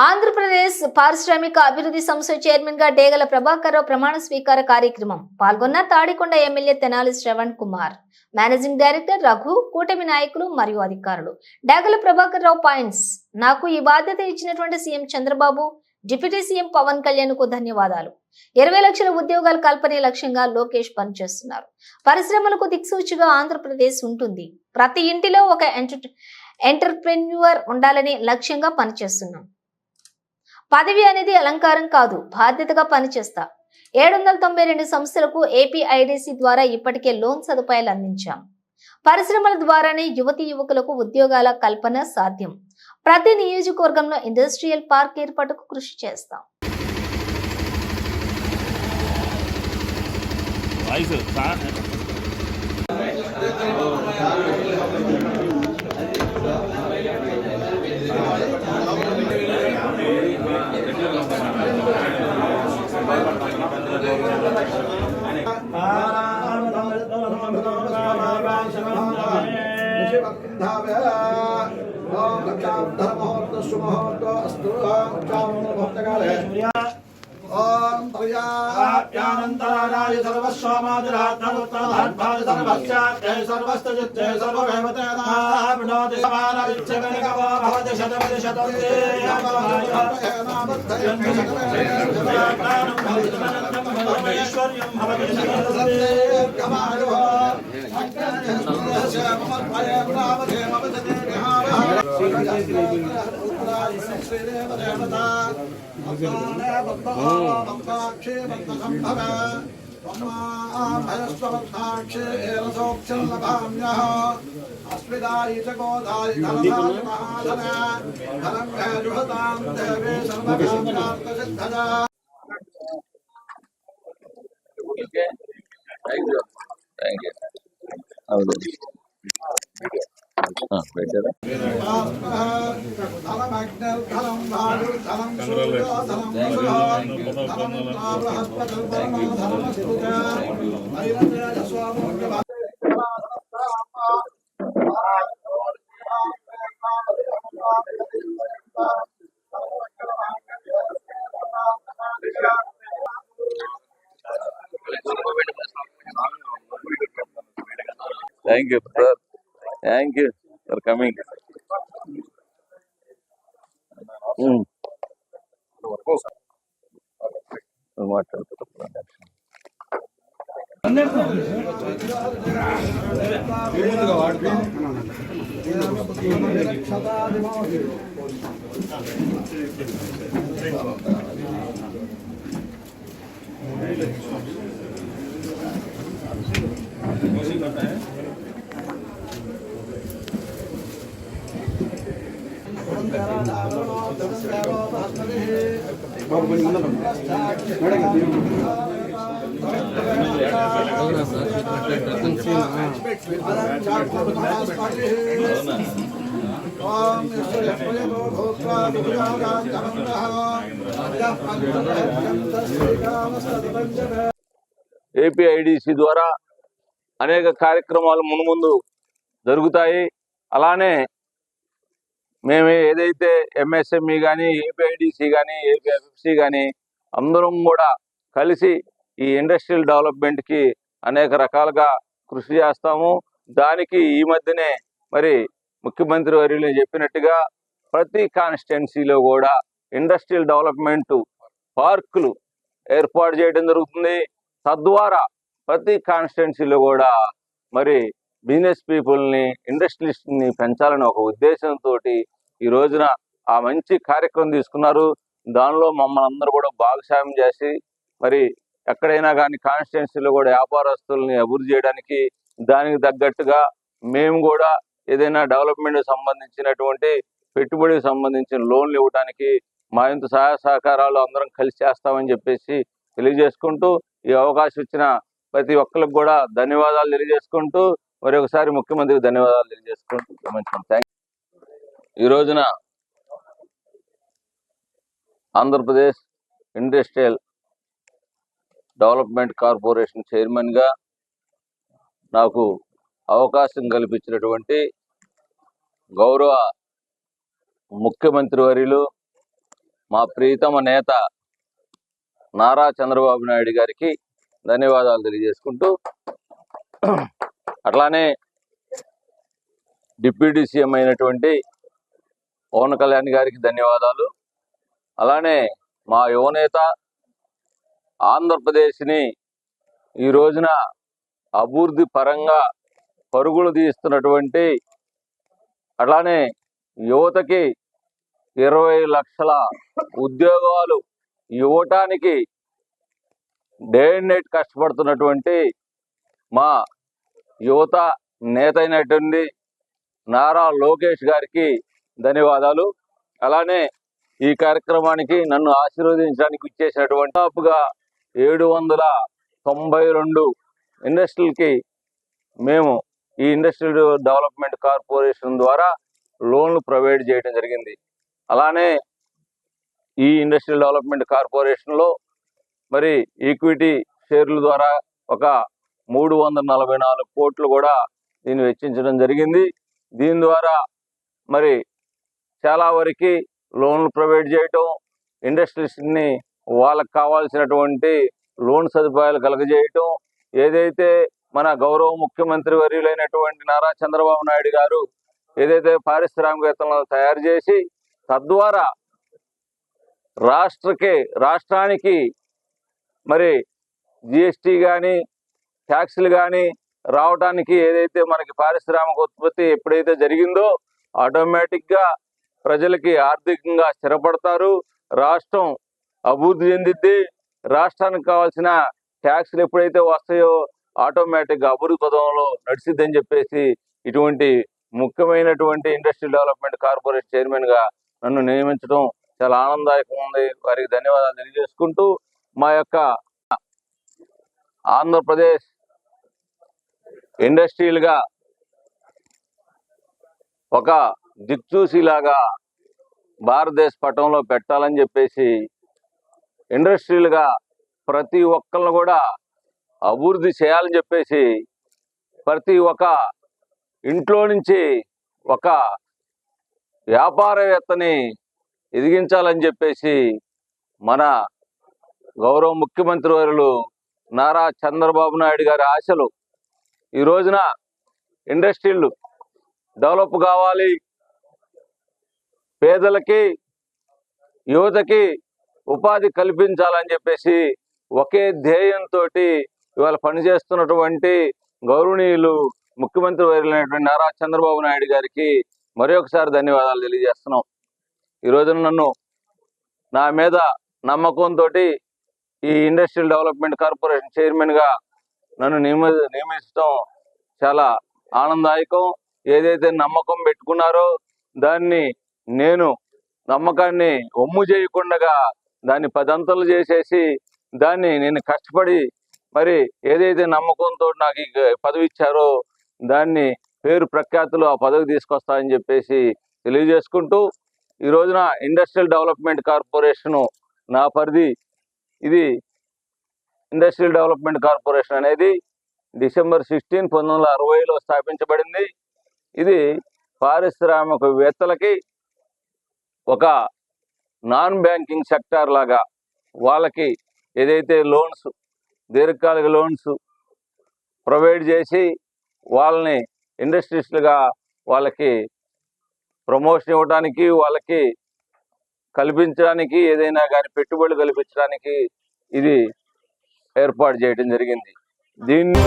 ఆంధ్రప్రదేశ్ పారిశ్రామిక అభివృద్ధి సంస్థ చైర్మన్ గా డేగల ప్రభాకర్ రావు ప్రమాణ స్వీకార కార్యక్రమం పాల్గొన్న Tadikonda MLA Tenali Sravan Kumar, managing director Raghu, కూటమి నాయకులు మరియు అధికారులు. డేగల ప్రభాకర్ రావు పాయింట్స్. నాకు ఈ బాధ్యత ఇచ్చినటువంటి CM Chandrababu, deputy CM Pawan Kalyan కు ధన్యవాదాలు. 20 లక్షల ఉద్యోగాల కల్పనే లక్ష్యంగా లోకేష్ పనిచేస్తున్నారు. పరిశ్రమలకు దిక్సూచిగా ఆంధ్రప్రదేశ్ ఉంటుంది. ప్రతి ఇంటిలో ఒక ఎంటర్ప్రెన్యూర్ ఉండాలని లక్ష్యంగా పనిచేస్తున్నాం. పదవి అనేది అలంకారం కాదు, బాధ్యతగా పనిచేస్తా. 792 సంస్థలకు ఏపీఐడిసి ద్వారా ఇప్పటికే లోన్ సదుపాయాలు అందించాం. పరిశ్రమల ద్వారానే యువతీ యువకులకు ఉద్యోగాల కల్పన సాధ్యం. ప్రతి నియోజకవర్గంలో ఇండస్ట్రియల్ పార్క్ ఏర్పాటుకు కృషి చేస్తాం. ओम प्रजाप्यानंतराय सर्वस्वमादिरात्मोत्तरभारत सर्वस्यात्यै सर्वस्तजित्यै सर्वभैवते नाम्नोति समाना विच्छगणिकवा भवति शतपति शतन्ते ऐश्वर्यं भवति शतन्ते कमायो Thank you, sir. Thank you for coming. APIDC ద్వారా అనేక కార్యక్రమాలు మున్ముందు జరుగుతాయి. అలానే మేము ఏదైతే ఎంఎస్ఎంఈ కానీ, ఏపీఐడిసి కానీ, ఏపీఎఫ్ఎఫ్సి కానీ అందరం కూడా కలిసి ఈ ఇండస్ట్రియల్ డెవలప్మెంట్కి అనేక రకాలుగా కృషి చేస్తాము. దానికి ఈ మధ్యనే మరి ముఖ్యమంత్రి వర్యులు చెప్పినట్టుగా ప్రతి కాన్స్టిట్యున్సీలో కూడా ఇండస్ట్రియల్ డెవలప్మెంట్ పార్కులు ఏర్పాటు చేయడం జరుగుతుంది. తద్వారా ప్రతి కాన్స్టిట్యున్సీలో కూడా మరి బిజినెస్ పీపుల్ని, ఇండస్ట్రియలిస్ట్ని పెంచాలని ఒక ఉద్దేశంతో ఈ రోజున ఆ మంచి కార్యక్రమం తీసుకున్నారు. దానిలో మమ్మల్ని అందరూ కూడా భాగస్వామ్యం చేసి మరి ఎక్కడైనా కానీ కాన్స్టిట్యున్సీలో కూడా వ్యాపారస్తుల్ని అభివృద్ధి చేయడానికి దానికి తగ్గట్టుగా మేము కూడా ఏదైనా డెవలప్మెంట్ సంబంధించినటువంటి పెట్టుబడికి సంబంధించిన లోన్లు ఇవ్వడానికి మా ఇంత సహాయ సహకారాలు అందరం కలిసి చేస్తామని చెప్పేసి తెలియజేసుకుంటూ ఈ అవకాశం ఇచ్చిన ప్రతి ఒక్కరికి కూడా ధన్యవాదాలు తెలియజేసుకుంటూ మరి ఒకసారి ముఖ్యమంత్రికి ధన్యవాదాలు తెలియజేసుకుంటూ థ్యాంక్ యూ. ఈ రోజున ఆంధ్రప్రదేశ్ ఇండస్ట్రియల్ డెవలప్మెంట్ కార్పొరేషన్ చైర్మన్గా నాకు అవకాశం కల్పించినటువంటి గౌరవ ముఖ్యమంత్రి వర్యులు మా ప్రియతమ నేత నారా చంద్రబాబు నాయుడు గారికి ధన్యవాదాలు తెలియజేసుకుంటూ, అట్లానే డిప్యూటీ సీఎం అయినటువంటి పవన్ కళ్యాణ్ గారికి ధన్యవాదాలు. అలానే మా యువనేత ఆంధ్రప్రదేశ్ని ఈ రోజున అభివృద్ధి పరంగా పరుగులు తీస్తున్నటువంటి, అట్లానే యువతకి 20 లక్షల ఉద్యోగాలు ఇవ్వటానికి డే అండ్ నైట్ కష్టపడుతున్నటువంటి మా యువత నేత అయినటువంటి నారా లోకేష్ గారికి ధన్యవాదాలు. అలానే ఈ కార్యక్రమానికి నన్ను ఆశీర్వదించడానికి ఇచ్చేసినటువంటి దాదాపుగా 792 ఇండస్ట్రీలకి మేము ఈ ఇండస్ట్రియల్ డెవలప్మెంట్ కార్పొరేషన్ ద్వారా లోన్లు ప్రొవైడ్ చేయడం జరిగింది. అలానే ఈ ఇండస్ట్రియల్ డెవలప్మెంట్ కార్పొరేషన్లో మరి ఈక్విటీ షేర్ల ద్వారా ఒక 344 కోట్లు కూడా దీన్ని వెచ్చించడం జరిగింది. దీని ద్వారా మరి చాలా వరకు లోన్లు ప్రొవైడ్ చేయటం, ఇండస్ట్రీస్ని వాళ్ళకి కావాల్సినటువంటి లోన్ సదుపాయాలు కలగజేయటం, ఏదైతే మన గౌరవ ముఖ్యమంత్రి వర్యులైనటువంటి నారా చంద్రబాబు నాయుడు గారు ఏదైతే పారిశ్రామికవేత్తలను తయారు చేసి తద్వారా రాష్ట్రానికి మరి జిఎస్టీ కానీ ట్యాక్సులు కానీ రావడానికి ఏదైతే మనకి పారిశ్రామిక ఉత్పత్తి ఎప్పుడైతే జరిగిందో ఆటోమేటిక్గా ప్రజలకి ఆర్థికంగా స్థిరపడతారు, రాష్ట్రం అభివృద్ధి చెందిద్ది. రాష్ట్రానికి కావాల్సిన ట్యాక్సులు ఎప్పుడైతే వస్తాయో ఆటోమేటిక్గా అభివృద్ధి పదంలో నడిచిద్దని చెప్పేసి ఇటువంటి ముఖ్యమైనటువంటి ఇండస్ట్రియల్ డెవలప్మెంట్ కార్పొరేషన్ చైర్మన్గా నన్ను నియమించడం చాలా ఆనందదాయకంగా ఉంది. వారికి ధన్యవాదాలు తెలియజేసుకుంటూ, మా యొక్క ఆంధ్రప్రదేశ్ ఇండస్ట్రియల్గా ఒక దిక్చూసిలాగా భారతదేశ పటంలో పెట్టాలని చెప్పేసి, ఇండస్ట్రియల్గా ప్రతి ఒక్కరిని కూడా అభివృద్ధి చేయాలని చెప్పేసి, ప్రతి ఒక్క ఇంట్లో నుంచి ఒక వ్యాపారవేత్తని ఎదిగించాలని చెప్పేసి మన గౌరవ ముఖ్యమంత్రి వర్యులు నారా చంద్రబాబు నాయుడు గారి ఆశలు. ఈ రోజున ఇండస్ట్రీలు డెవలప్ కావాలి, పేదలకి యువతకి ఉపాధి కల్పించాలని చెప్పేసి ఒకే ధ్యేయంతో ఇవాళ పనిచేస్తున్నటువంటి గౌరవనీయులు ముఖ్యమంత్రి వర్యులైనటువంటి నారా చంద్రబాబు నాయుడు గారికి మరొకసారి ధన్యవాదాలు తెలియజేస్తున్నాం. ఈ రోజున నన్ను నా మీద నమ్మకంతో ఈ ఇండస్ట్రియల్ డెవలప్మెంట్ కార్పొరేషన్ చైర్మన్గా నన్ను నియమించడం చాలా ఆనందదాయకం. ఏదైతే నమ్మకం పెట్టుకున్నారో దాన్ని నేను నమ్మకాన్ని ఒమ్ము చేయకుండా దాన్ని 10 అంతలు చేసేసి దాన్ని నేను కష్టపడి మరి ఏదైతే నమ్మకంతో నాకు ఈ పదవి ఇచ్చారో దాన్ని పేరు ప్రఖ్యాతులు ఆ పదవి తీసుకొస్తానని చెప్పేసి తెలియజేసుకుంటూ, ఈ రోజున ఇండస్ట్రియల్ డెవలప్మెంట్ కార్పొరేషను నా పరిధి. ఇది ఇండస్ట్రియల్ డెవలప్మెంట్ కార్పొరేషన్ అనేది డిసెంబర్ 16, 1960లో స్థాపించబడింది. ఇది పారిశ్రామికవేత్తలకి ఒక నాన్ బ్యాంకింగ్ సెక్టార్ లాగా వాళ్ళకి ఏదైతే లోన్స్, దీర్ఘకాలిక లోన్స్ ప్రొవైడ్ చేసి వాళ్ళని ఇండస్ట్రీస్లుగా వాళ్ళకి ప్రమోషన్ ఇవ్వడానికి, వాళ్ళకి కల్పించడానికి, ఏదైనా కానీ పెట్టుబడులు కల్పించడానికి ఇది ఏర్పాటు చేయడం జరిగింది. దీన్ని